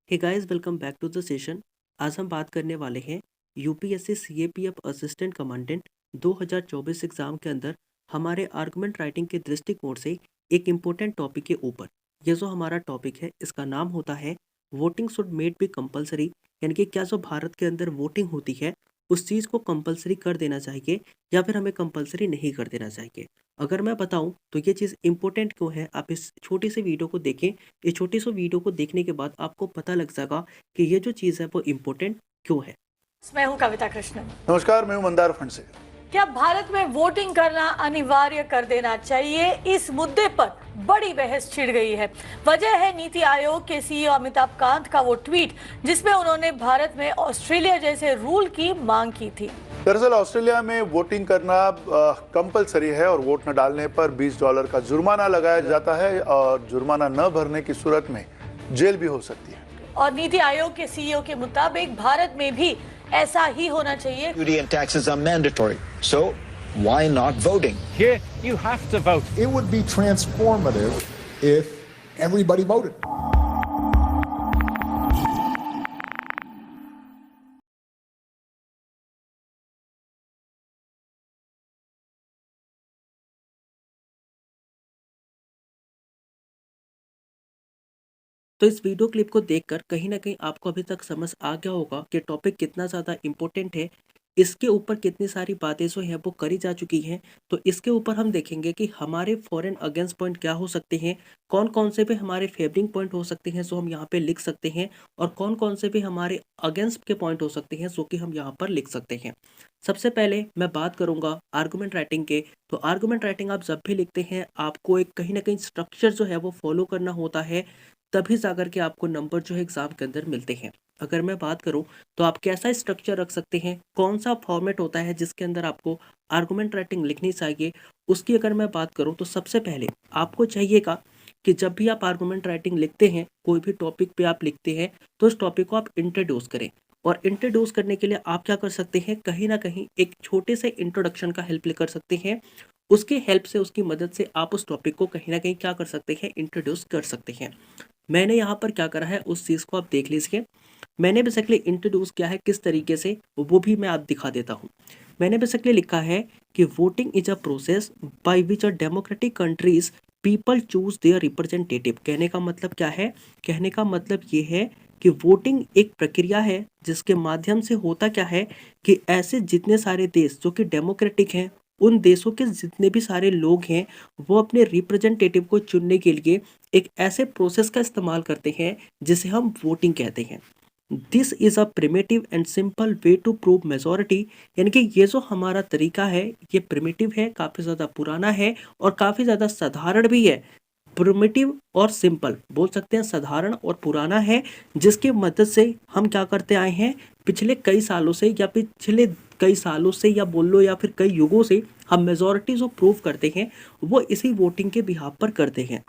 Hey guys, welcome back to the session. आज हम बात करने वाले हैं UPSC CAPF assistant commandant 2024 exam के अंदर हमारे आर्गुमेंट राइटिंग के दृष्टिकोण से एक इम्पोर्टेंट टॉपिक के ऊपर। ये जो हमारा टॉपिक है इसका नाम होता है voting should made be compulsory, यानी कि क्या जो भारत के अंदर वोटिंग होती है उस चीज़ को कंपलसरी कर देना चाहिए या फिर हमें कंपलसरी नहीं कर देना चाहिए। अगर मैं बताऊं तो ये चीज़ इंपॉर्टेंट क्यों है, आप इस छोटी सी वीडियो को देखें। इस छोटी सी वीडियो को देखने के बाद आपको पता लग जाएगा कि ये जो चीज़ है वो इम्पोर्टेंट क्यों है। मैं हूं कविता कृष्णन। नमस्कार, मैं हूं मंदार फंडसे। क्या भारत में वोटिंग करना अनिवार्य कर देना चाहिए? इस मुद्दे पर बड़ी बहस छिड़ गई है। वजह है नीति आयोग के सीईओ अमिताभ कांत का वो ट्वीट जिसमें उन्होंने भारत में ऑस्ट्रेलिया जैसे रूल की मांग की थी। दरअसल ऑस्ट्रेलिया में वोटिंग करना कंपलसरी है और वोट न डालने पर $20 का जुर्माना लगाया जाता है और जुर्माना न भरने की सूरत में जेल भी हो सकती है। और नीति आयोग के सीईओ के मुताबिक भारत में भी ऐसा ही होना चाहिए। Duty and taxes are mandatory, so why not voting? Here, you have to vote. It would be transformative if everybody voted. तो इस वीडियो क्लिप को देखकर कहीं ना कहीं आपको अभी तक समझ आ गया होगा कि टॉपिक कितना ज़्यादा इम्पोर्टेंट है। इसके ऊपर कितनी सारी बातें जो हैं वो करी जा चुकी हैं। तो इसके ऊपर हम देखेंगे कि हमारे फॉरेन अगेंस्ट पॉइंट क्या हो सकते हैं, कौन कौन से भी हमारे फेवरिंग पॉइंट हो सकते हैं जो हम यहाँ पे लिख सकते हैं, और कौन कौन से भी हमारे अगेंस्ट के पॉइंट हो सकते हैं जो कि हम यहाँ पर लिख सकते हैं। सबसे पहले मैं बात करूंगा आर्गुमेंट राइटिंग के। तो आर्गुमेंट राइटिंग आप जब भी लिखते हैं आपको एक कहीं ना कहीं स्ट्रक्चर जो है वो फॉलो करना होता है, तभी जाकर के आपको नंबर जो है एग्जाम के अंदर मिलते हैं। अगर मैं बात करूं तो आप कैसा स्ट्रक्चर रख सकते हैं, कौन सा फॉर्मेट होता है जिसके अंदर आपको आर्गुमेंट राइटिंग लिखनी चाहिए, उसकी अगर मैं बात करूं तो सबसे पहले आपको चाहिएगा कि जब भी आप आर्गुमेंट राइटिंग लिखते हैं, कोई भी टॉपिक पे आप लिखते हैं, तो उस टॉपिक को आप इंट्रोड्यूस करें। और इंट्रोड्यूस करने के लिए आप क्या कर सकते हैं, कहीं ना कहीं एक छोटे से इंट्रोडक्शन का हेल्प कर सकते हैं। उसके हेल्प से, उसकी मदद से आप उस टॉपिक को कहीं ना कहीं क्या कर सकते हैं, इंट्रोड्यूस कर सकते हैं। मैंने यहाँ पर क्या करा है उस चीज़ को आप देख लीजिए। मैंने बेसिकली इंट्रोड्यूस किया है किस तरीके से, वो भी मैं आप दिखा देता हूँ। मैंने बेसिकली लिखा है कि voting is a process by which a democratic countries people choose their representative. कहने का मतलब क्या है, कहने का मतलब ये है कि वोटिंग एक प्रक्रिया है जिसके माध्यम से होता क्या है कि ऐसे जितने सारे देश जो कि डेमोक्रेटिक हैं, उन देशों के जितने भी सारे लोग हैं वो अपने रिप्रेजेंटेटिव को चुनने के लिए एक ऐसे प्रोसेस का इस्तेमाल करते हैं जिसे हम वोटिंग कहते हैं। This is a primitive and simple way to prove majority. यानी कि ये जो हमारा तरीका है ये प्रिमिटिव है, काफ़ी ज़्यादा पुराना है और काफ़ी ज़्यादा साधारण भी है। प्रिमिटिव और सिंपल बोल सकते हैं, साधारण और पुराना है, जिसकी मदद से हम क्या करते आए हैं पिछले कई सालों से, या पिछले कई सालों से या बोल लो या फिर कई युगों से हम मेजोरिटी जो प्रूव करते हैं वो इसी वोटिंग के बिहाफ पर करते हैं।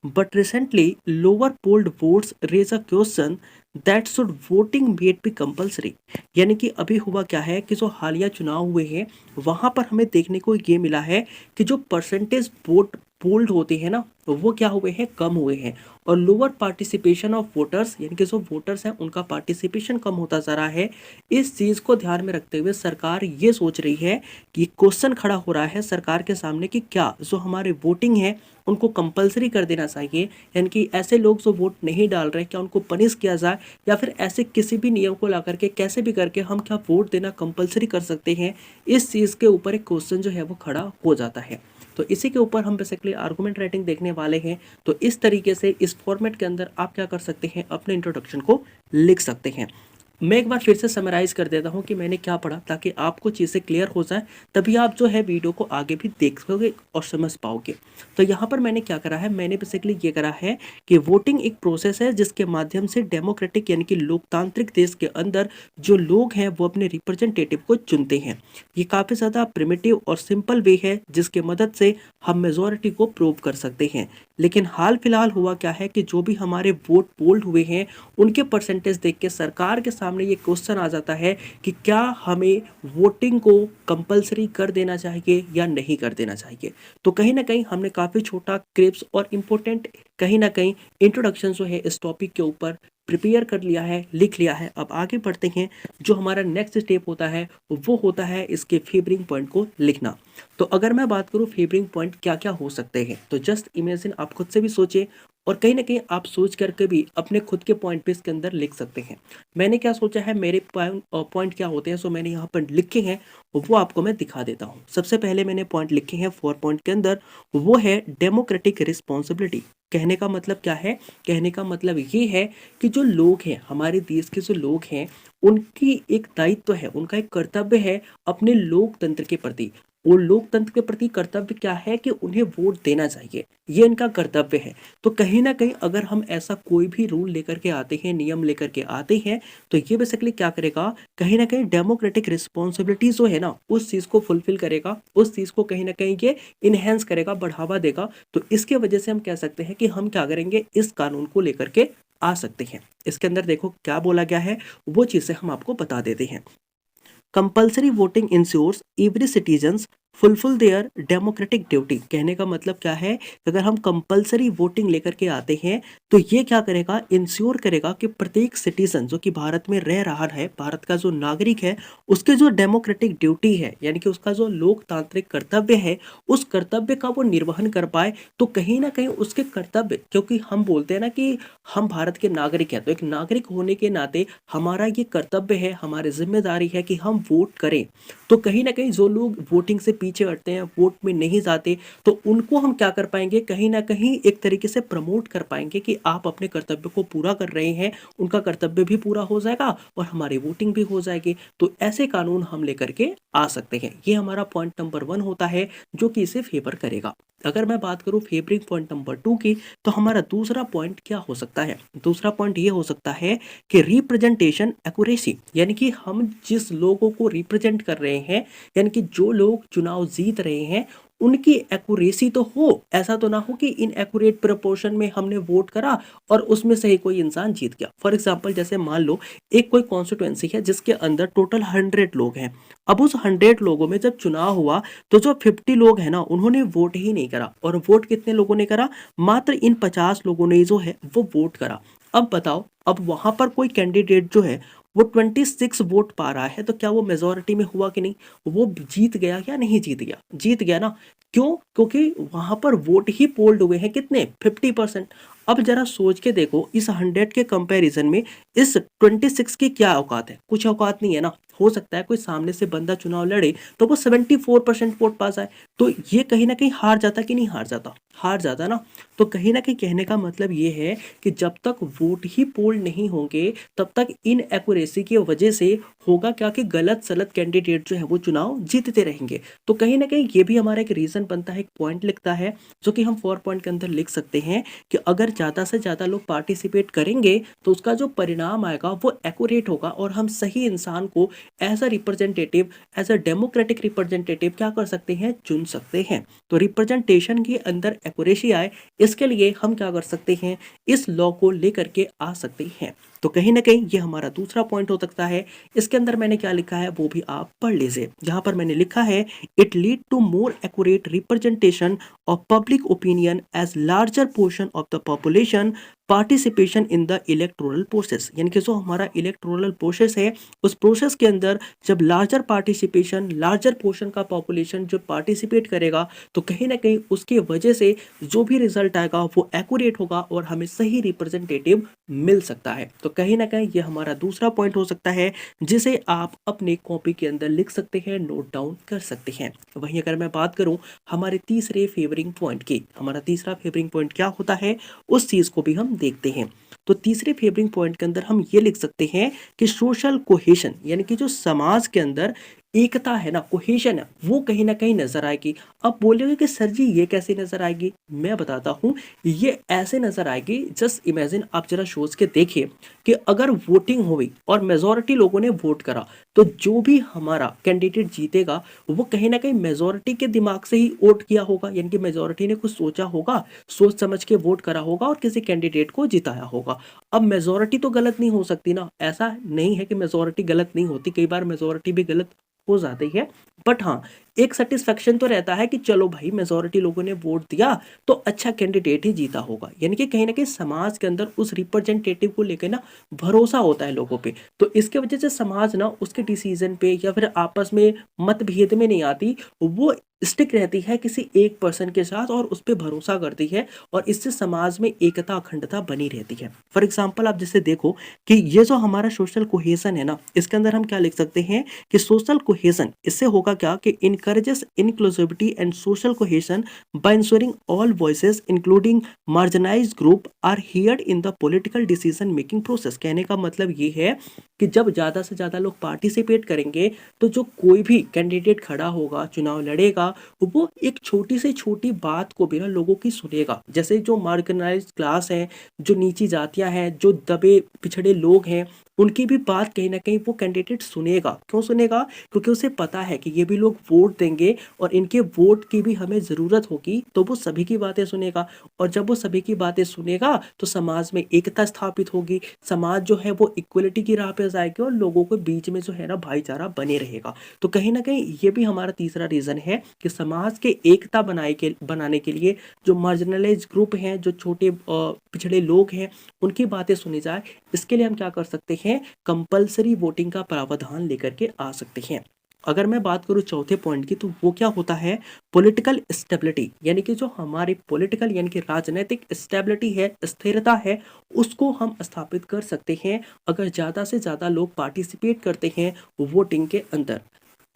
But recently lower polled votes raise a question that should voting made be compulsory. यानी कि अभी हुआ क्या है कि जो हालिया चुनाव हुए हैं वहाँ पर हमें देखने को ये मिला है कि जो परसेंटेज वोट पोल्ड होते हैं ना वो क्या हुए हैं, कम हुए हैं। और लोअर पार्टिसिपेशन ऑफ वोटर्स, यानी कि जो वोटर्स हैं उनका पार्टिसिपेशन कम होता जा रहा है। इस चीज़ को ध्यान में रखते हुए सरकार ये सोच रही है कि क्वेश्चन खड़ा हो रहा है सरकार के सामने कि क्या जो हमारे वोटिंग है उनको कंपलसरी कर देना चाहिए, यानी कि ऐसे लोग जो वोट नहीं डाल रहे क्या उनको पनिश किया जाए, या फिर ऐसे किसी भी नियम को ला करके कैसे भी करके हम क्या वोट देना कंपलसरी कर सकते हैं। इस चीज़ के ऊपर एक क्वेश्चन जो है वो खड़ा हो जाता है। तो इसी के ऊपर हम बेसिकली आर्गुमेंट राइटिंग देखने वाले हैं। तो इस तरीके से इस फॉर्मेट के अंदर आप क्या कर सकते हैं, अपने इंट्रोडक्शन को लिख सकते हैं। मैं एक बार फिर से समराइज़ कर देता हूं कि मैंने क्या पढ़ा, ताकि आपको चीज़ें क्लियर हो जाए, तभी आप जो है वीडियो को आगे भी देखोगे और समझ पाओगे। तो यहाँ पर मैंने क्या करा है, मैंने बेसिकली ये करा है कि वोटिंग एक प्रोसेस है जिसके माध्यम से डेमोक्रेटिक यानी कि लोकतांत्रिक देश के अंदर जो लोग हैं वो अपने रिप्रेजेंटेटिव को चुनते हैं। ये काफ़ी ज़्यादा प्रिमिटिव और सिंपल वे है जिसके मदद से हम मेजोरिटी को प्रूव कर सकते हैं। लेकिन हाल फिलहाल हुआ क्या है कि जो भी हमारे वोट पोल्ड हुए हैं उनके परसेंटेज देख के सरकार के सामने सामने ये क्वेश्चन आ जाता है कि क्या हमें वोटिंग को कंपलसरी कर देना चाहिए या नहीं कर देना चाहिए। तो कहीं ना कहीं हमने काफ़ी छोटा क्रिप्स और इम्पोर्टेंट कहीं ना कहीं इंट्रोडक्शन जो है इस टॉपिक के ऊपर प्रिपेयर कर लिया है, लिख लिया है। अब आगे बढ़ते हैं, जो हमारा नेक्स्ट स्टेप होता है वो होता है इसके फेवरिंग पॉइंट को लिखना। तो अगर मैं बात करूँ फेवरिंग पॉइंट क्या क्या हो सकते हैं, तो जस्ट इमेजिन, आप खुद से भी सोचें और कहीं ना कहीं आप सोच करके भी अपने खुद के पॉइंट पे इसके अंदर लिख सकते हैं। मैंने क्या सोचा है, मेरे पॉइंट क्या होते हैं, सो मैंने यहाँ पर लिखे हैं, वो आपको मैं दिखा देता हूँ। सबसे पहले मैंने पॉइंट लिखे हैं 4 पॉइंट के अंदर, वो है डेमोक्रेटिक रिस्पॉन्सिबिलिटी। कहने का मतलब क्या है, कहने का मतलब ये है कि जो लोग हैं, हमारे देश के जो लोग हैं, उनकी एक दायित्व है, उनका एक कर्तव्य है अपने लोकतंत्र के प्रति। और लोकतंत्र के प्रति कर्तव्य क्या है कि उन्हें वोट देना चाहिए, ये इनका कर्तव्य है। तो कहीं ना कहीं अगर हम ऐसा कोई भी रूल लेकर के आते हैं, नियम लेकर के आते हैं, तो ये बेसिकली क्या करेगा, कहीं ना कहीं डेमोक्रेटिक रिस्पॉन्सिबिलिटी जो है ना, उस चीज़ को फुलफिल करेगा, उस चीज़ को कहीं ना कहीं ये इनहेंस करेगा, बढ़ावा देगा। तो इसके वजह से हम कह सकते हैं कि हम क्या करेंगे, इस कानून को लेकर के आ सकते हैं। इसके अंदर देखो क्या बोला गया है, वो चीज़ें हम आपको बता देते हैं। Compulsory voting ensures every citizens fulfil their democratic duty. कहने का मतलब क्या है, अगर हम कंपल्सरी वोटिंग लेकर के आते हैं तो ये क्या करेगा, इंश्योर करेगा कि प्रत्येक सिटीजन जो कि भारत में रह रहा है, भारत का जो नागरिक है, उसके जो डेमोक्रेटिक ड्यूटी है, यानी कि उसका जो लोकतांत्रिक कर्तव्य है, उस कर्तव्य का वो निर्वहन कर पाए। तो कहीं ना कहीं उसके कर्तव्य, क्योंकि हम बोलते हैं ना कि हम भारत के नागरिक हैं, तो एक नागरिक होने के नाते हमारा ये कर्तव्य है, हमारी जिम्मेदारी है कि हम वोट करें। तो कहीं ना कहीं जो लोग वोटिंग से पीछे हटते हैं, वोट में नहीं जाते, तो उनको हम क्या कर पाएंगे, कहीं ना कहीं एक तरीके से प्रमोट कर पाएंगे कि आप अपने कर्तव्य को पूरा कर रहे हैं, उनका कर्तव्य भी पूरा हो जाएगा और हमारी वोटिंग भी हो जाएगी। तो ऐसे कानून हम लेकर के आ सकते हैं। ये हमारा पॉइंट नंबर 1 होता है जो कि इसे फेवर करेगा। अगर मैं बात करूं फेवरिंग पॉइंट नंबर 2 की, तो हमारा दूसरा पॉइंट क्या हो सकता है, दूसरा पॉइंट ये हो सकता है कि रिप्रेजेंटेशन एक्यूरेसी, यानी कि हम जिस लोगों को रिप्रेजेंट कर रहे हैं, यानी कि जो लोग चुनाव जीत रहे हैं, उनकी एक्यूरेसी तो हो, ऐसा तो ना हो कि इन एक्यूरेट प्रोपोर्शन में हमने वोट करा और उसमें से ही कोई इंसान जीत गया। फॉर एग्जांपल, जैसे मान लो एक कोई कॉन्स्टिट्यूएंसी है जिसके अंदर टोटल 100 लोग हैं। अब उस 100 लोगों में जब चुनाव हुआ तो जो 50 लोग हैं ना, उन्होंने वोट ही नहीं करा। और वोट कितने लोगों ने करा, मात्र इन 50 लोगों ने जो है वो वोट करा। अब बताओ, अब वहां पर कोई कैंडिडेट जो है वो 26 वोट पा रहा है, तो क्या वो मेजोरिटी में हुआ कि नहीं, वो जीत गया या नहीं जीत गया, जीत गया ना। क्यों, क्योंकि वहां पर वोट ही पोल्ड हुए हैं कितने, 50%। अब जरा सोच के देखो, इस 100 के कंपैरिजन में इस 26 की क्या औकात है, कुछ औकात नहीं है ना। हो सकता है कोई सामने से बंदा चुनाव लड़े तो वो 74% वोट पा जाए, तो ये कहीं ना कहीं हार जाता कि नहीं हार जाता, हार जाता ना। तो कहीं ना कहीं कहने का मतलब ये है कि जब तक वोट ही पोल नहीं होंगे, तब तक इन एक्यूरेसी की वजह से होगा क्या कि गलत सलत कैंडिडेट जो है वो चुनाव जीतते रहेंगे। तो कहीं ना कहीं ये भी हमारा एक रीजन बनता है, एक पॉइंट लिखता है, जो कि हम 4 पॉइंट के अंदर लिख सकते हैं कि अगर ज़्यादा से ज़्यादा लोग पार्टिसिपेट करेंगे तो उसका जो परिणाम आएगा वो एक्यूरेट होगा और हम सही इंसान को as a representative, as a democratic representative क्या कर सकते हैं, चुन सकते हैं। तो रिप्रेजेंटेशन के अंदर एक्यूरेसी आए, इसके लिए हम क्या कर सकते हैं, इस लॉ को लेकर के आ सकते हैं। तो कहीं ना कहीं ये हमारा दूसरा पॉइंट हो सकता है। इसके अंदर मैंने क्या लिखा है वो भी आप पढ़ लीजिए। जहां पर मैंने लिखा है, it lead to more accurate representation of public opinion as larger portion of the population participation in the electoral process. यानी कि जो हमारा इलेक्टोरल प्रोसेस है, उस प्रोसेस के अंदर जब लार्जर पार्टिसिपेशन, लार्जर पोर्शन का पॉपुलेशन जो पार्टिसिपेट करेगा, तो कहीं ना कहीं उसकी वजह से जो भी रिजल्ट आएगा वो एक्यूरेट होगा और हमें सही रिप्रेजेंटेटिव मिल सकता है। तो कहीं ना कहीं ये हमारा दूसरा पॉइंट हो सकता है, जिसे आप अपने कॉपी के अंदर लिख सकते हैं, नोट डाउन कर सकते हैं। वहीं अगर मैं बात करूं हमारे तीसरे फेवरिंग पॉइंट की, हमारा तीसरा फेवरिंग पॉइंट क्या होता है, उस चीज को भी हम देखते हैं। तो तीसरे फेवरिंग पॉइंट के अंदर हम ये लिख सकते हैं कि सोशल कोहेशन, यानी कि जो समाज के अंदर एकता है ना, कोहेशन है, वो कहीं ना कहीं नजर आएगी। अब बोलोगे कि सर जी ये कैसे नजर आएगी, मैं बताता हूँ। ये ऐसे नजर आएगी, जस्ट इमेजिन, आप जरा सोच के देखिए कि अगर वोटिंग हुई और मेजोरिटी लोगों ने वोट करा, तो जो भी हमारा कैंडिडेट जीतेगा वो कहीं ना कहीं मेजोरिटी के दिमाग से ही वोट किया होगा, यानी कि मेजोरिटी ने कुछ सोचा होगा, सोच समझ के वोट करा होगा और किसी कैंडिडेट को जिताया होगा। अब मेजोरिटी तो गलत नहीं हो सकती ना, ऐसा नहीं है कि मेजोरिटी गलत नहीं होती, कई बार मेजोरिटी भी गलत हो जाती है। बट हाँ, एक सेटिस्फेक्शन तो रहता है कि चलो भाई मेजोरिटी लोगों ने वोट दिया तो अच्छा कैंडिडेट ही जीता होगा, यानी कि कहीं ना कहीं समाज के अंदर उस रिप्रेजेंटेटिव को लेकर ना भरोसा होता है लोगों पे। तो इसके वजह से समाज ना उसके डिसीजन पे या फिर आपस में मतभेद में नहीं आती, वो स्टिक रहती है किसी एक पर्सन के साथ और उस पर भरोसा करती है, और इससे समाज में एकता अखंडता बनी रहती है। फॉर एग्जाम्पल आप जैसे देखो कि ये जो हमारा सोशल कोहेशन है ना, इसके अंदर हम क्या लिख सकते हैं कि सोशल कोहेशन इससे होगा क्या कि encourages inclusivity and social cohesion by ensuring all voices including marginalised group are heard in the political decision making process. कहने का मतलब ये है कि जब ज्यादा से ज्यादा लोग पार्टिसिपेट करेंगे तो जो कोई भी कैंडिडेट खड़ा होगा, चुनाव लड़ेगा, वो एक छोटी से छोटी बात को भी ना लोगों की सुनेगा। जैसे जो मार्जिनाइज्ड क्लास है, जो नीची जातियां हैं, जो दबे पिछड़े लोग हैं, उनकी भी बात कहीं ना कहीं वो कैंडिडेट सुनेगा। क्यों सुनेगा? क्योंकि उसे पता है कि ये भी लोग वोट देंगे और इनके वोट की भी हमें ज़रूरत होगी, तो वो सभी की बातें सुनेगा। और जब वो सभी की बातें सुनेगा तो समाज में एकता स्थापित होगी, समाज जो है वो इक्वलिटी की राह पे जाएगी और लोगों के बीच में जो है ना भाईचारा बने रहेगा। तो कहीं ना कहीं ये भी हमारा तीसरा रीज़न है कि समाज के एकता बनाने के लिए जो मार्जिनलाइज ग्रुप हैं, जो छोटे पिछड़े लोग हैं, उनकी बातें सुनी जाए। इसके लिए हम क्या कर सकते हैं, कंपलसरी वोटिंग का प्रावधान लेकर के आ सकते हैं। अगर मैं बात करूं चौथे पॉइंट की, तो वो क्या होता है, पॉलिटिकल स्टेबिलिटी, यानी कि जो हमारी पॉलिटिकल यानी कि राजनीतिक स्टेबिलिटी है, स्थिरता है, उसको हम स्थापित कर सकते हैं अगर ज़्यादा से ज़्यादा लोग पार्टिसिपेट करते हैं वोटिंग के अंदर।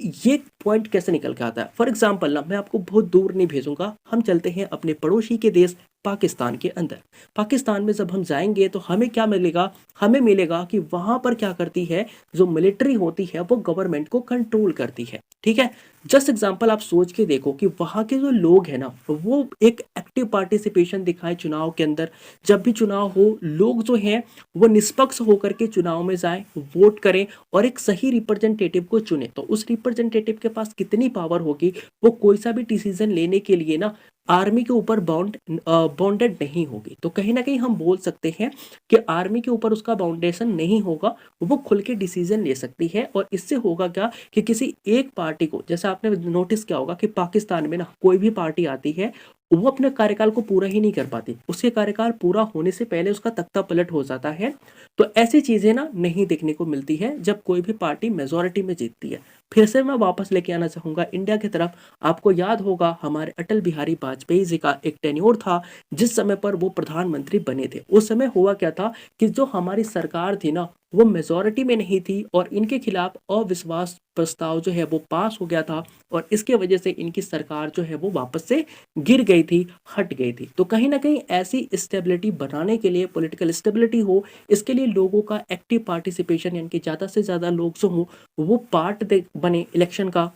ये पॉइंट कैसे निकल के आता है? फॉर एग्जाम्पल ना, मैं आपको बहुत दूर नहीं भेजूंगा, हम चलते हैं अपने पड़ोसी के देश पाकिस्तान के अंदर। पाकिस्तान में जब हम जाएंगे तो हमें क्या मिलेगा, हमें मिलेगा कि वहां पर क्या करती है, जो मिलिट्री होती है वो गवर्नमेंट को कंट्रोल करती है। ठीक है, जस्ट एग्जांपल आप सोच के देखो कि वहां के जो लोग हैं ना, वो एक एक्टिव पार्टिसिपेशन दिखाए चुनाव के अंदर। जब भी चुनाव हो, लोग जो हैं वो निष्पक्ष होकर के चुनाव में जाएं, वोट करें और एक सही रिप्रेजेंटेटिव को चुने। तो उस रिप्रेजेंटेटिव के पास कितनी पावर होगी, वो कोई सा भी डिसीजन लेने के लिए ना आर्मी के ऊपर बाउंडेड नहीं होगी। तो कहीं ना कहीं हम बोल सकते हैं कि आर्मी के ऊपर उसका बाउंडेशन नहीं होगा, वो खुल के डिसीजन ले सकती है। और इससे होगा क्या कि किसी एक पार्टी को, जैसा आपने नोटिस किया होगा कि पाकिस्तान में ना कोई भी पार्टी आती है, वो अपने कार्यकाल को पूरा ही नहीं कर पाती, उसके कार्यकाल पूरा होने से पहले उसका तख्ता पलट हो जाता है। तो ऐसी चीजें ना नहीं देखने को मिलती है जब कोई भी पार्टी मेजोरिटी में जीतती है। फिर से मैं वापस लेके आना चाहूंगा इंडिया की तरफ। आपको याद होगा हमारे अटल बिहारी वाजपेयी जी का एक टेन्योर था, जिस समय पर वो प्रधानमंत्री बने थे। उस समय हुआ क्या था कि जो हमारी सरकार थी ना, वो मेजोरिटी में नहीं थी और इनके खिलाफ अविश्वास प्रस्ताव जो है वो पास हो गया था, और इसके वजह से इनकी सरकार जो है वो वापस से गिर गई थी, हट गई थी। तो कहीं ना कहीं ऐसी स्टेबिलिटी बनाने के लिए, पॉलिटिकल स्टेबिलिटी हो, इसके लिए लोगों का एक्टिव पार्टिसिपेशन, यानी कि ज़्यादा से ज़्यादा लोग जो हों वो बने इलेक्शन का,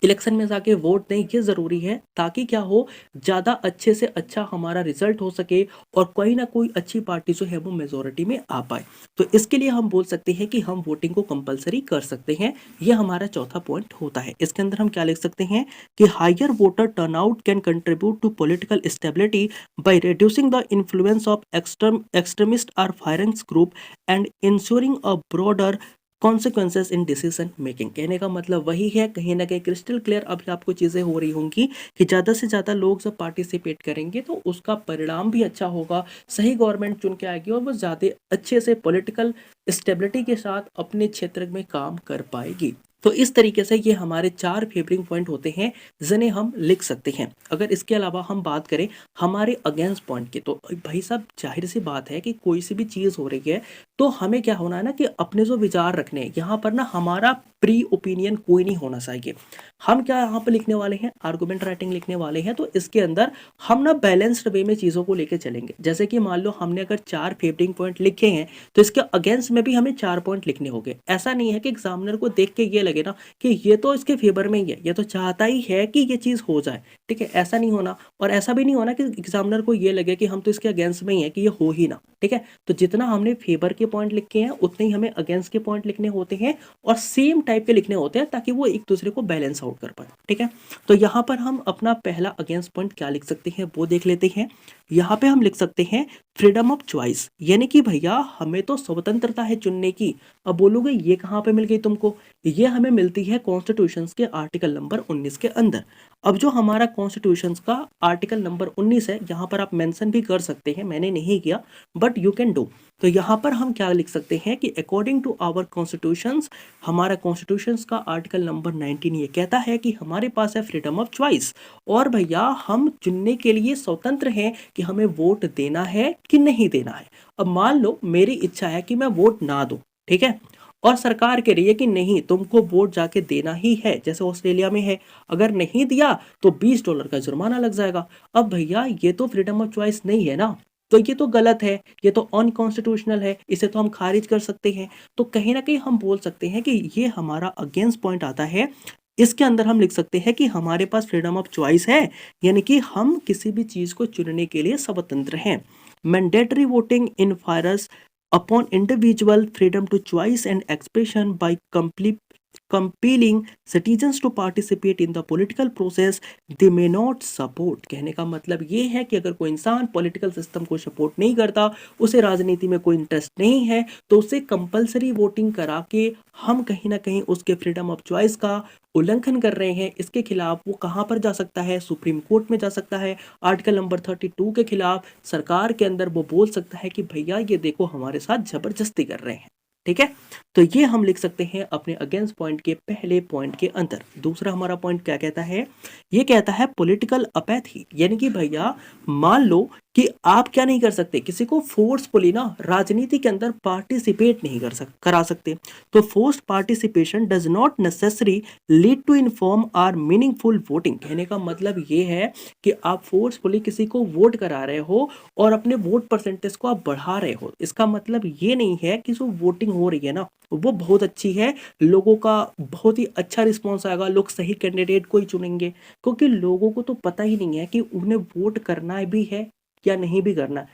इलेक्शन में जाके वोट दें, ये ज़रूरी है, ताकि क्या हो, ज़्यादा अच्छे से अच्छा हमारा रिजल्ट हो सके और कोई ना कोई अच्छी पार्टी जो है वो मेजोरिटी में आ पाए। तो इसके लिए हम बोल सकते हैं कि हम वोटिंग को कंपलसरी कर सकते हैं। ये हमारा चौथा पॉइंट होता है। इसके अंदर हम क्या लिख सकते हैं कि higher voter turnout can contribute to political stability by reducing the influence of extremist और fairness group and ensuring a broader consequences in decision making. कहने का मतलब वही है, कहीं ना कहीं क्रिस्टल क्लियर अभी आपको चीज़ें हो रही होंगी कि ज़्यादा से ज़्यादा लोग जब पार्टिसिपेट करेंगे तो उसका परिणाम भी अच्छा होगा, सही गवर्नमेंट चुन के आएगी और वो ज़्यादा अच्छे से पॉलिटिकल स्टेबिलिटी के साथ अपने क्षेत्र में काम कर पाएगी। तो इस तरीके से ये हमारे 4 फेवरिंग पॉइंट होते हैं जिन्हें हम लिख सकते हैं। अगर इसके अलावा हम बात करें हमारे अगेंस्ट पॉइंट की, तो भाई साहब जाहिर सी बात है कि कोई सी भी चीज़ हो रही है तो हमें क्या होना है ना कि अपने जो विचार रखने हैं यहाँ पर ना हमारा प्री ओपिनियन कोई नहीं होना चाहिए। हम क्या यहाँ पर लिखने वाले हैं, आर्गुमेंट राइटिंग लिखने वाले हैं, तो इसके अंदर हम ना बैलेंस्ड वे में चीज़ों को लेके चलेंगे। जैसे कि मान लो हमने अगर 4 फेवरिंग पॉइंट लिखे हैं तो इसके अगेंस्ट में भी हमें 4 पॉइंट लिखने होंगे। ऐसा नहीं है कि एग्जामिनर को देख के ये लगे ना कि ये तो इसके फेवर में ही है, ये तो चाहता ही है कि ये चीज़ हो जाए, ठीक है, ऐसा नहीं होना। और ऐसा भी नहीं होना कि एग्जामिनर को ये लगे कि हम तो इसके अगेंस्ट में ही है कि ये हो ही ना, ठीक है। तो जितना हमने फेवर के पॉइंट लिखे हैं उतने ही हमें अगेंस्ट के पॉइंट लिखने होते हैं और सेम टाइप के लिखने होते हैं ताकि वो एक दूसरे को बैलेंस आउट कर पाए, ठीक है। तो यहाँ पर हम अपना पहला अगेंस्ट पॉइंट क्या लिख सकते हैं वो देख लेते हैं। यहाँ पे हम लिख सकते हैं फ्रीडम ऑफ चॉइस, यानी कि भैया हमें तो स्वतंत्रता है चुनने की। अब बोलोगे ये कहाँ पे मिल गई तुमको, ये हमें मिलती है कॉन्स्टिट्यूशन के आर्टिकल नंबर 19 के अंदर। अब जो हमारा कॉन्स्टिट्यूशन का आर्टिकल नंबर 19 है, यहाँ पर आप मेंशन भी कर सकते हैं, मैंने नहीं किया बट यू कैन डू। तो यहाँ पर हम क्या लिख सकते हैं कि अकॉर्डिंग टू आवर कॉन्स्टिट्यूशन, हमारा कॉन्स्टिट्यूशन का आर्टिकल नंबर 19 ये कहता है कि हमारे पास है फ्रीडम ऑफ चॉइस, और भैया हम चुनने के लिए स्वतंत्र हैं कि हमें वोट देना है कि नहीं देना है। अब मान लो मेरी इच्छा है कि मैं वोट ना दूं, ठीक है, और सरकार कह रही है कि नहीं तुमको वोट जाके देना ही है, जैसे ऑस्ट्रेलिया में है, अगर नहीं दिया तो $20 का जुर्माना लग जाएगा। अब भैया ये तो फ्रीडम ऑफ चॉइस नहीं है ना, तो ये तो गलत है, ये तो अनकॉन्स्टिट्यूशनल है, इसे तो हम खारिज कर सकते हैं। तो कहीं ना कहीं हम बोल सकते हैं कि ये हमारा अगेंस्ट पॉइंट आता है। इसके अंदर हम लिख सकते हैं कि हमारे पास फ्रीडम ऑफ चॉइस है, यानी कि हम किसी भी चीज को चुनने के लिए स्वतंत्र हैं। Mandatory voting infringes upon individual freedom to choice and expression by compelling citizens to participate in the political process they may not support। कहने का मतलब ये है कि अगर कोई इंसान पॉलिटिकल सिस्टम को सपोर्ट नहीं करता, उसे राजनीति में कोई इंटरेस्ट नहीं है, तो उसे कंपलसरी वोटिंग करा के हम कहीं ना कहीं उसके फ्रीडम ऑफ चॉइस का उल्लंघन कर रहे हैं। इसके खिलाफ वो कहाँ पर जा सकता है, सुप्रीम कोर्ट में जा सकता है। आर्टिकल नंबर 32 के खिलाफ सरकार के अंदर वो बोल सकता है कि भैया ये देखो हमारे साथ जबरदस्ती कर रहे हैं, ठीक है। तो ये हम लिख सकते हैं अपने अगेंस्ट पॉइंट के पहले पॉइंट के अंदर। दूसरा हमारा पॉइंट क्या कहता है, ये कहता है पॉलिटिकल अपैथी, यानी कि भैया मान लो कि आप क्या नहीं कर सकते, किसी को फोर्सफुली ना राजनीति के अंदर पार्टिसिपेट नहीं करा सकते। तो forced participation does not necessary lead to inform or meaningful voting. कहने का मतलब ये है कि आप फोर्सफुली किसी को वोट करा रहे हो और अपने वोट परसेंटेज को आप बढ़ा रहे हो, इसका मतलब ये नहीं है कि जो वोटिंग हो रही है ना वो बहुत अच्छी है, लोगों का बहुत ही अच्छा रिस्पॉन्स आएगा, लोग सही कैंडिडेट को ही चुनेंगे, क्योंकि लोगों को तो पता ही नहीं है कि उन्हें वोट करना भी है या नहीं भी करना है।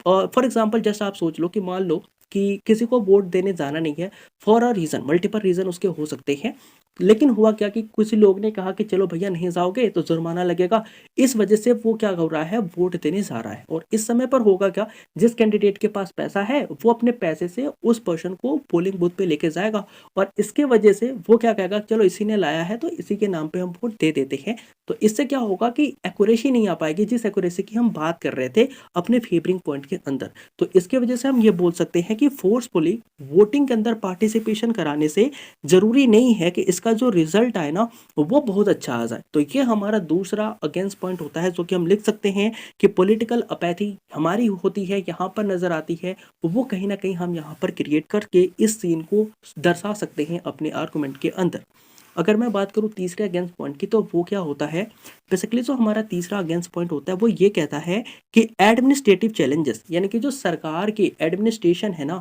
और फॉर एग्जाम्पल जैसे आप सोच लो कि मान लो कि किसी को वोट देने जाना नहीं है, for a reason, multiple reason उसके हो सकते हैं, लेकिन हुआ क्या कि कुछ लोग ने कहा कि चलो भैया नहीं जाओगे तो जुर्माना लगेगा, इस वजह से वो क्या हो रहा है, वोट देने जा रहा है। और इस समय पर होगा क्या, जिस कैंडिडेट के पास पैसा है वो अपने पैसे से उस पर्सन को पोलिंग बूथ पे लेके जाएगा, और इसके वजह से वो क्या कहेगा, चलो इसी ने लाया है तो इसी के नाम पे हम वोट दे देते हैं। तो इससे क्या होगा कि एक्यूरेसी नहीं आ पाएगी, जिस एक्यूरेसी की हम बात कर रहे थे अपने फेवरिंग पॉइंट के अंदर। तो इसके वजह से हम ये बोल सकते हैं कि फोर्सफुली वोटिंग के अंदर पार्टिसिपेशन कराने से जरूरी नहीं है कि इसका जो रिजल्ट आए ना वो बहुत अच्छा आ जाए। तो ये हमारा दूसरा अगेंस्ट पॉइंट होता है, जो कि हम लिख सकते हैं कि पॉलिटिकल अपैथी हमारी होती है, यहाँ पर नजर आती है, वो कहीं ना कहीं हम यहाँ पर क्रिएट करके इस सीन को दर्शा सकते हैं अपने आर्गुमेंट के अंदर। अगर मैं बात करूँ तीसरे अगेंस्ट पॉइंट की, तो वो क्या होता है, बेसिकली जो हमारा तीसरा अगेंस्ट पॉइंट होता है वो ये कहता है कि एडमिनिस्ट्रेटिव चैलेंजेस, यानी कि जो सरकार की एडमिनिस्ट्रेशन है ना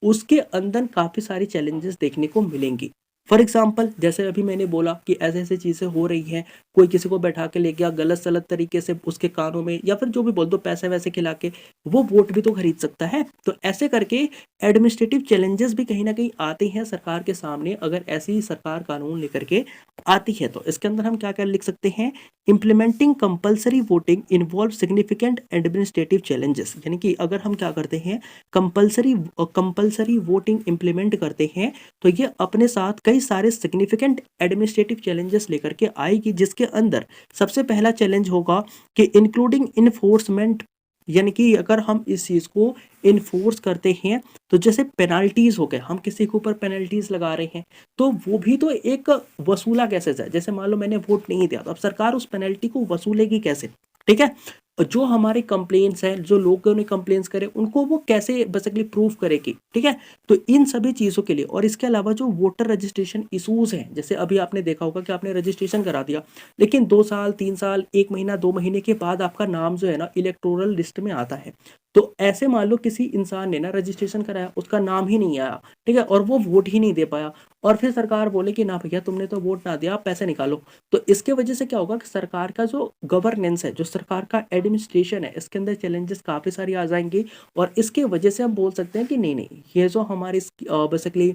उसके अंदर काफ़ी सारी चैलेंजेस देखने को मिलेंगी। फॉर एग्जाम्पल जैसे अभी मैंने बोला कि ऐसे ऐसे चीज़ें हो रही हैं, कोई किसी को बैठा के ले गया गलत सलत तरीके से उसके कानों में, या फिर जो भी बोल दो पैसे वैसे खिला के, वो वोट भी तो खरीद सकता है। तो ऐसे करके एडमिनिस्ट्रेटिव चैलेंजेस भी कहीं ना कहीं आते हैं सरकार के सामने, अगर ऐसी सरकार कानून लेकर के आती है। तो इसके अंदर हम क्या क्या लिख सकते हैं, implementing compulsory voting involve significant administrative challenges, यानी कि अगर हम क्या करते हैं कंपलसरी वोटिंग इम्प्लीमेंट करते हैं तो ये अपने साथ कई सारे सिग्निफिकेंट एडमिनिस्ट्रेटिव चैलेंजेस लेकर के आएगी, जिसके अंदर सबसे पहला चैलेंज होगा कि इंक्लूडिंग इन्फोर्समेंट, यानी कि अगर हम इस चीज को इन्फोर्स करते हैं तो जैसे पेनाल्टीज हो गए, हम किसी के ऊपर पेनल्टीज लगा रहे हैं तो वो भी तो एक वसूला कैसे जाए। जैसे मान लो मैंने वोट नहीं दिया तो अब सरकार उस पेनल्टी को वसूलेगी कैसे, ठीक है। जो हमारे कंप्लेंट्स हैं, जो लोगों ने कंप्लेंट्स करे, उनको वो कैसे बेसिकली प्रूव करेगी, ठीक है। तो इन सभी चीज़ों के लिए, और इसके अलावा जो वोटर रजिस्ट्रेशन इशूज़ हैं, जैसे अभी आपने देखा होगा कि आपने रजिस्ट्रेशन करा दिया, लेकिन 2 साल, 3 साल, 1 महीना, 2 महीने के बाद आपका नाम जो है ना इलेक्टोरल लिस्ट में आता है। तो ऐसे मान लो किसी इंसान ने ना रजिस्ट्रेशन कराया, उसका नाम ही नहीं आया, ठीक है, और वो वोट ही नहीं दे पाया, और फिर सरकार बोले कि ना भैया तुमने तो वोट ना दिया, आप पैसे निकालो। तो इसके वजह से क्या होगा कि सरकार का जो गवर्नेंस है, जो सरकार का एडमिनिस्ट्रेशन है, इसके अंदर चैलेंजेस काफ़ी सारी आ जाएंगी, और इसके वजह से हम बोल सकते हैं कि नहीं नहीं, ये जो हमारी बेसिकली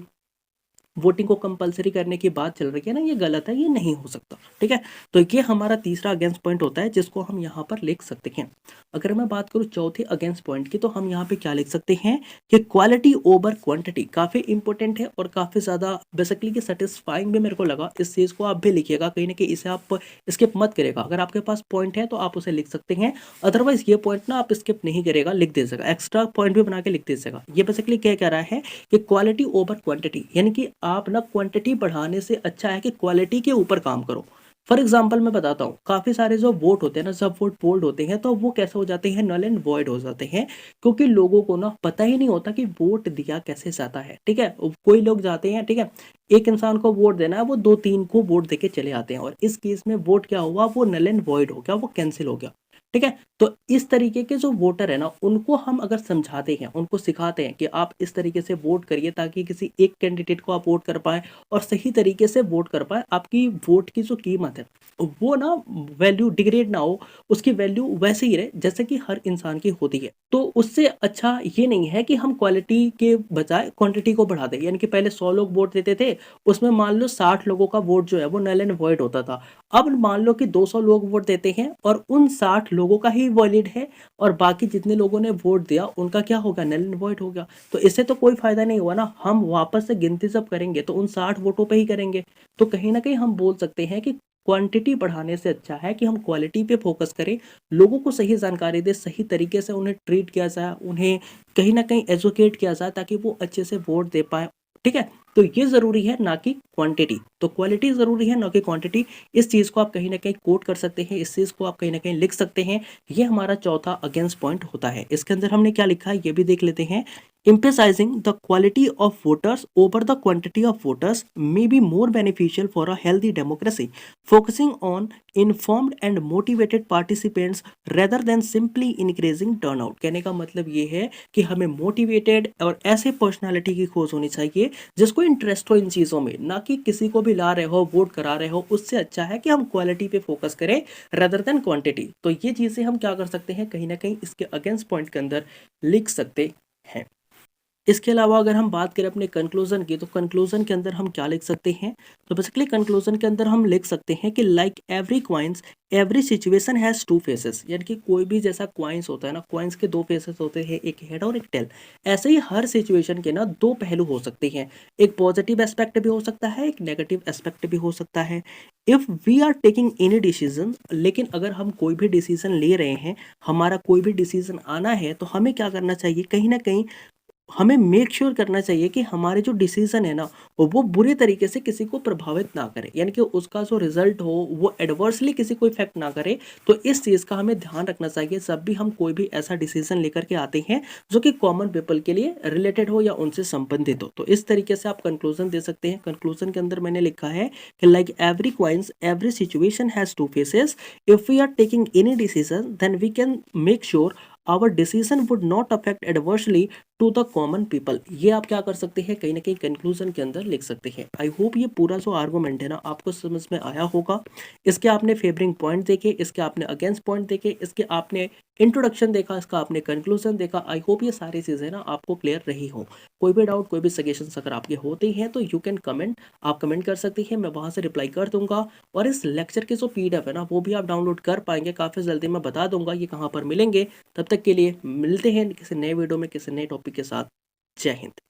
वोटिंग को कंपलसरी करने की बात चल रही है ना, ये गलत है, ये नहीं हो सकता, ठीक है। तो ये हमारा तीसरा अगेंस्ट पॉइंट होता है, जिसको हम यहाँ पर लिख सकते हैं। अगर मैं बात करूँ चौथे अगेंस्ट पॉइंट की, तो हम यहाँ पे क्या लिख सकते हैं कि क्वालिटी ओवर क्वांटिटी काफ़ी इंपॉर्टेंट है, और काफ़ी ज़्यादा बेसिकली कि सेटिस्फाइंग भी मेरे को लगा। इस चीज़ को आप भी लिखिएगा, कहीं ना कहीं इसे आप स्किप मत करेगा। अगर आपके पास पॉइंट है तो आप उसे लिख सकते हैं, अदरवाइज ये पॉइंट ना आप स्किप नहीं करेगा, लिख दीजिएगा, एक्स्ट्रा पॉइंट भी बना के लिख दीजिएगा। ये बेसिकली क्या कह रहा है कि क्वालिटी ओवर क्वांटिटी, यानी कि आप ना क्वांटिटी बढ़ाने से अच्छा है कि क्वालिटी के ऊपर काम करो। फॉर एग्जाम्पल मैं बताता हूँ, काफ़ी सारे जो वोट होते हैं ना, जब वोट पोल्ड होते हैं तो वो कैसे हो जाते हैं, नल एंड वॉइड हो जाते हैं, क्योंकि लोगों को ना पता ही नहीं होता कि वोट दिया कैसे जाता है, ठीक है। कोई लोग जाते हैं, ठीक है, एक इंसान को वोट देना है, वो 2-3 को वोट देके चले आते हैं, और इस केस में वोट क्या हुआ, वो नल एंड वॉइड हो गया, वो कैंसिल हो गया, ठीक है। तो इस तरीके के जो वोटर है ना, उनको हम अगर समझाते हैं, उनको सिखाते हैं कि आप इस तरीके से वोट करिए, ताकि किसी एक कैंडिडेट को आप वोट कर पाए और सही तरीके से वोट कर पाए, आपकी वोट की जो कीमत है वो ना वैल्यू डिग्रेड ना हो, उसकी वैल्यू वैसे ही रहे जैसे कि हर इंसान की होती है। तो उससे अच्छा ये नहीं है कि हम क्वालिटी के बजाय क्वांटिटी को बढ़ा दें, यानी कि पहले 100 लोग वोट देते थे, उसमें मान लो 60 लोगों का वोट जो है वो नल एंड वॉइड होता था। अब मान लो कि 200 लोग वोट देते हैं, और उन 60 लोगों का ही वैलिड है, और बाकी जितने लोगों ने वोट दिया उनका क्या होगा, नल एंड वॉइड हो गया। तो इससे तो कोई फायदा नहीं हुआ ना, हम वापस से गिनती जब करेंगे तो उन 60 वोटों पे ही करेंगे। तो कहीं ना कहीं हम बोल सकते हैं कि क्वांटिटी बढ़ाने से अच्छा है कि हम क्वालिटी पे फोकस करें, लोगों को सही जानकारी दे, सही तरीके से उन्हें ट्रीट किया जाए, उन्हें कहीं ना कहीं एजुकेट किया जाए, ताकि वो अच्छे से वोट दे पाए, ठीक है। तो ये ज़रूरी है, ना कि क्वांटिटी। तो क्वालिटी ज़रूरी है, ना कि क्वांटिटी। इस चीज़ को आप कहीं ना कहीं कोट कर सकते हैं, इस चीज़ को आप कहीं ना कहीं लिख सकते हैं। ये हमारा चौथा अगेंस्ट पॉइंट होता है। इसके अंदर हमने क्या लिखा है ये भी देख लेते हैं। Emphasizing the quality of voters over the quantity of voters may be more beneficial for a healthy democracy, focusing on informed and motivated participants rather than simply increasing turnout। कहने का मतलब ये है कि हमें मोटिवेटेड और ऐसे पर्सनालिटी की खोज होनी चाहिए जिसको इंटरेस्ट हो इन चीज़ों में, ना कि किसी को भी ला रहे हो, वोट करा रहे हो। उससे अच्छा है कि हम क्वालिटी पे फोकस करें rather than क्वांटिटी। तो ये चीज़ें हम क्या कर सकते हैं, कहीं ना कहीं इसके अगेंस्ट पॉइंट के अंदर लिख सकते हैं। इसके अलावा अगर हम बात करें अपने कंक्लूजन की, तो कंक्लूजन के अंदर हम क्या लिख सकते हैं, तो बेसिकली कंक्लूजन के अंदर हम लिख सकते हैं कि like every coins every situation has two faces. यानी कि कोई भी जैसा क्वाइंस होता है ना, क्वाइंस के 2 फेसेस होते हैं, एक हेड और एक टेल। ऐसे ही हर सिचुएशन के ना 2 पहलू हो सकते हैं, एक पॉजिटिव एस्पेक्ट भी हो सकता है, एक नेगेटिव एस्पेक्ट भी हो सकता है। If we are taking any decision, लेकिन अगर हम कोई भी डिसीजन ले रहे हैं, हमारा कोई भी डिसीजन आना है, तो हमें क्या करना चाहिए, कहीं ना कहीं हमें मेक श्योर करना चाहिए कि हमारे जो डिसीजन है ना, वो बुरे तरीके से किसी को प्रभावित ना करे, यानी कि उसका जो रिजल्ट हो वो एडवर्सली किसी को इफेक्ट ना करे। तो इस चीज़ का हमें ध्यान रखना चाहिए जब भी हम कोई भी ऐसा डिसीजन लेकर के आते हैं जो कि कॉमन पीपल के लिए रिलेटेड हो या उनसे संबंधित हो। तो इस तरीके से आप कंक्लूजन दे सकते हैं। कंक्लूजन के अंदर मैंने लिखा है कि like every coins every situation has two faces, if we are taking any decision then we can make sure our decision would not affect adversely to the common people. ये आप क्या कर सकते हैं, कहीं ना कहीं कंक्लूजन के अंदर लिख सकते हैं। आई होप ये पूरा जो आर्गूमेंट है ना आपको समझ में आया होगा। इसके आपने फेवरिंग पॉइंट देखे, इसके आपने अगेंस्ट पॉइंट देखे, इसके आपने इंट्रोडक्शन देखा, इसका आपने कंक्लूजन देखा। आई होप ये सारी चीज़ें ना आपको क्लियर रही हो। कोई भी डाउट, कोई भी सजेशंस अगर आपके होते हैं तो यू कैन कमेंट, आप कमेंट कर सकती हैं, मैं वहाँ से रिप्लाई कर दूंगा। और इस लेक्चर की जो PDF है ना वो भी आप डाउनलोड कर पाएंगे काफ़ी जल्दी, मैं बता दूंगा ये कहाँ पर मिलेंगे। तब तक के लिए मिलते हैं किसी नए वीडियो में किसी नए टॉपिक के साथ। जय हिंद।